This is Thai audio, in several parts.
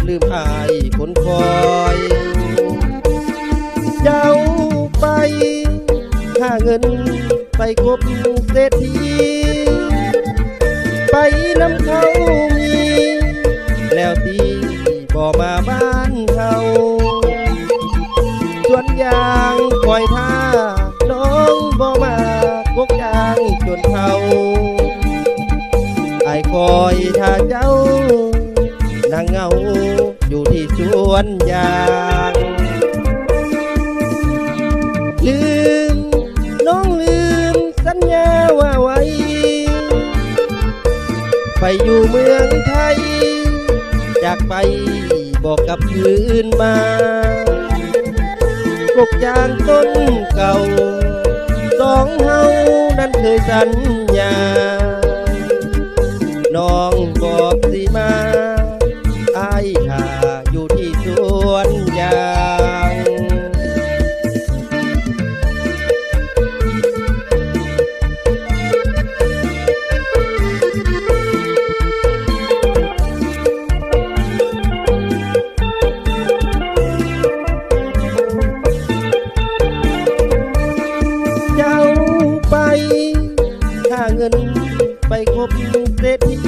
ลืมอายคนคอยเจ้าไปหาเงินไปคบเศรษฐีไปนำเขามีแล้วตีบ่มาบ้านเขาส่วนยางคอยท่าน้องบ่มากกยางจนเท่าไอ้คอยท่าเจ้านางเงาอยู่ที่สวนยางลืมน้องลืมสัญญาว่าไว้ไปอยู่เมืองไทยจากไปบอกกับคืนมากกยางต้นเก่าสองเฮานั้นเคยสัญญาน้องบอกสิมาอายท่าอยู่ที่สวนยางเจ้าไปหาเงินไปคบเศรษฐี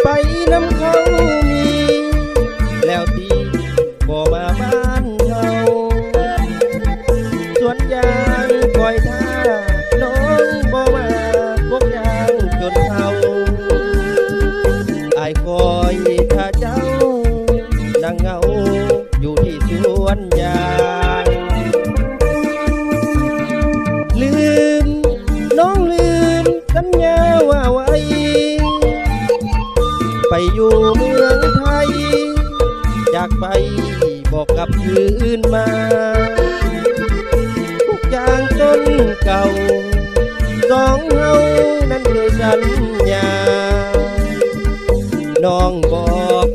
ไปนำเขามีแล้วตีบ่มาบ้านเขาสวนยางคอยท่าน้องบ่มากกยางจนเท่าอายคอยท่าเจ้านางเงาอยู่ที่สวนยางลืมน้องลืมสัญญาว่าไว้ไปอยู่เมืองไทยจากไปบอกกับคืนมาทุกอย่างต้นเก่าสองเฮานั้นเคยสัญญาน้องบอก